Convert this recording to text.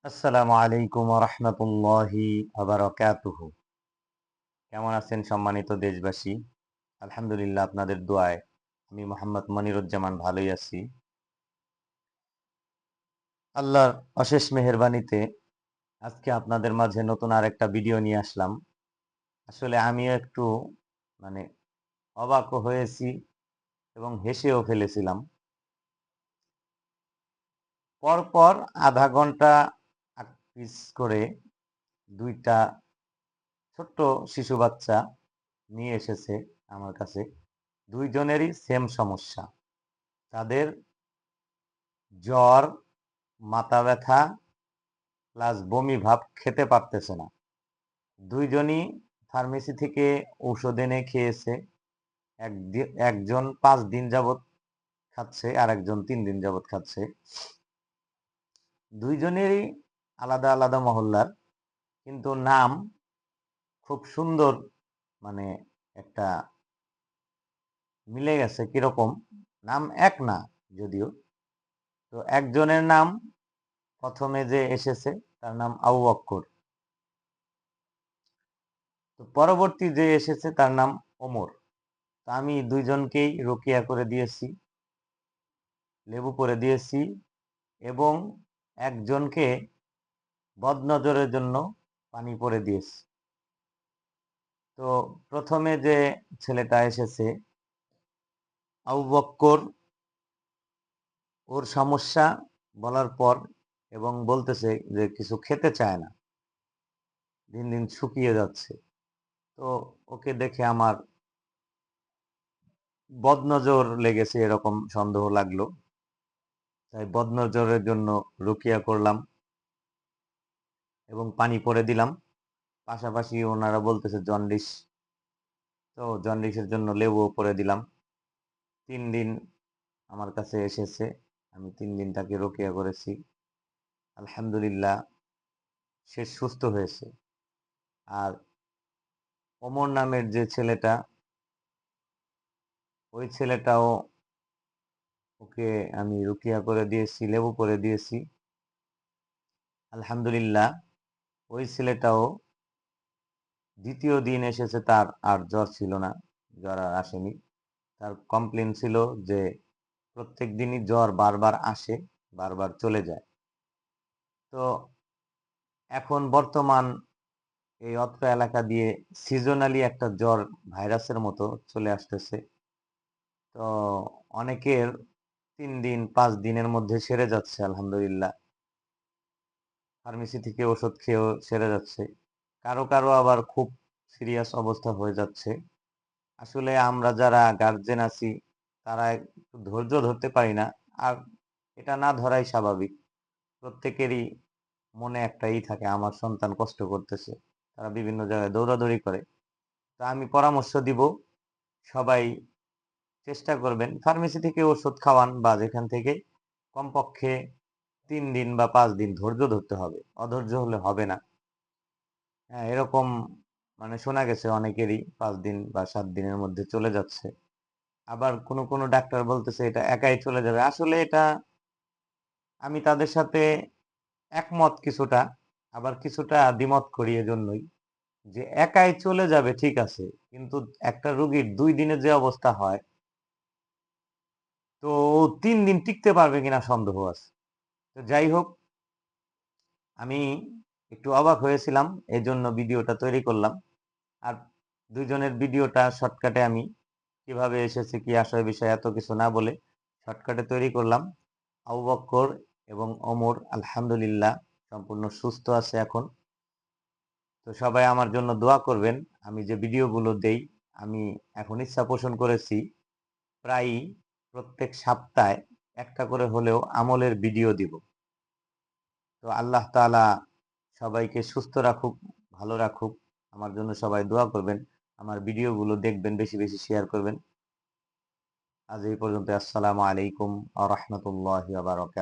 আসসালামু আলাইকুম ওয়া রাহমাতুল্লাহি ওয়া বারাকাতুহু। কেমন আছেন সম্মানিত দেশবাসী? আলহামদুলিল্লাহ আপনাদের দোয়ায় আমি মোহাম্মদ মনিরুজ্জামান ভালোই আছি। আল্লাহর অশেষ মেহেরবানিতে আজকে আপনাদের মাঝে নতুন আরেকটা ভিডিও নিয়ে আসলাম। আসলে আমিও একটু মানে অবাকও হয়েছি এবং হেসেও ফেলেছিলাম। পরপর ০.৫ ঘন্টা পিস করে ২ টা ছোট্ট শিশু বাচ্চা নিয়ে এসেছে আমার কাছে। ২ জনেরই সেম সমস্যা। তাদের জ্বর, মাথা ব্যথা প্লাস বমি ভাব, খেতে পারতেছে না। ২ জনই ফার্মেসি থেকে ঔষধ এনে খেয়েছে। একজন ৫ দিন যাবৎ খাচ্ছে, আরেকজন ৩ দিন যাবৎ খাচ্ছে। ২ জনেরই আলাদা, আলাদা মহল্লার। কিন্তু নাম খুব সুন্দর, মানে একটা মিলে গেছে। কিরকম? নাম এক না যদিও। তো একজনের নাম ১ম এ যে এসেছে তার নাম আবু বক্কর। তো পরবর্তী যে এসেছে তার নাম ওমর। তো আমি ২ জনকেই রোকিয়া করে দিয়েছি, লেবু করে দিয়েছি এবং একজনকে বদনজরের জন্য পানি পড়ে দিয়েছি। তো ১ম এ যে ছেলেটা এসেছে আবু বক্কর, ওর সমস্যা বলার পর এবং বলতেছে যে কিছু খেতে চায় না, দিন, দিন শুকিয়ে যাচ্ছে। তো ওকে দেখে আমার বদনজর লেগেছে এরকম সন্দেহ লাগলো। তাই বদনজরের জন্য রুকিয়া করলাম এবং পানি পড়ে দিলাম। পাশাপাশি ওনারা বলতেছে জন্ডিস, তো জন্ডিসের জন্য লেবুও পড়ে দিলাম। ৩ দিন আমার কাছে এসেছে। আমি ৩ দিন তাকে রোকেয়া করেছি। আলহামদুলিল্লাহ সে সুস্থ হয়েছে। আর ওমর নামের যে ছেলেটা, ওই ছেলেটাও, ওকে আমি রুকিয়া করে দিয়েছি, লেবু করে দিয়েছি। আলহামদুলিল্লাহ ওই ছেলেটাও ২য় দিন এসেছে, তার আর জ্বর ছিল না, জ্বর আর আসেনি। তার কমপ্লেইন ছিল যে প্রত্যেক দিনই জ্বর বারবার আসে, বারবার চলে যায়। তো এখন বর্তমান এই অত্র এলাকা দিয়ে সিজনালি একটা জ্বর ভাইরাসের মতো চলে আসতেছে। তো অনেকের ৩ দিন ৫ দিনের মধ্যে সেরে যাচ্ছে আলহামদুলিল্লাহ। ফার্মেসি থেকে ওষুধ খেয়েও সেরে যাচ্ছে। কারো, কারো আবার খুব সিরিয়াস অবস্থা হয়ে যাচ্ছে। আসলে আমরা যারা গার্জেন আছি তারা একটু ধৈর্য ধরতে পারি না। আর এটা না ধরাই স্বাভাবিক। প্রত্যেকেরই মনে একটা থাকে, আমার সন্তান কষ্ট করতেছে। তারা বিভিন্ন জায়গায় দৌড়াদৌড়ি করে। তা আমি পরামর্শ দিব, সবাই চেষ্টা করবেন ফার্মেসি থেকে ওষুধ খাওয়ান বা যেখান থেকে, কমপক্ষে ৩ দিন বা ৫ দিন ধৈর্য ধরতে হবে। অধৈর্য হলে হবে না। হ্যাঁ, এরকম শোনা গেছে অনেকেরই ৫ দিন বা ৭ দিনের মধ্যে চলে যাচ্ছে। আবার কোনো ডাক্তার বলতেছে এটা একাই চলে যাবে। আসলে এটা আমি তাদের সাথে একমত কিছুটা, আবার কিছুটা দ্বিমত করি এজন্যই যে একাই চলে যাবে ঠিক আছে, কিন্তু একটা রোগীর ২ দিনের যে অবস্থা হয়, তো ও ৩ দিন টিকতে পারবে কিনা সন্দেহ আছে। তো যাই হোক, আমি একটু অবাক হয়েছিলাম, এজন্য ভিডিওটা তৈরি করলাম। আর ২ জনের ভিডিওটা শর্টকাটে আমি কিভাবে এসেছে, কি আসলে বিষয় এত কিছু না বলে শর্টকাটে তৈরি করলাম। আবু বক্কর এবং ওমর আলহামদুলিল্লাহ সম্পূর্ণ সুস্থ আছে এখন। তো সবাই আমার জন্য দোয়া করবেন। আমি যে ভিডিওগুলো দেই, আমি এখন ইচ্ছা পোষণ করেছি প্রায়ই প্রত্যেক সপ্তাহে একটা করে হলেও আমলের ভিডিও দিব। তো আল্লাহ তাআলা সবাইকে সুস্থ রাখুক, ভালো রাখুক। আমার জন্য সবাই দোয়া করবেন। আমার ভিডিওগুলো দেখবেন, বেশি, বেশি শেয়ার করবেন। আজ এই পর্যন্ত। আসসালামু আলাইকুম ওয়া রাহমাতুল্লাহি ওয়া বারাকাতুহু।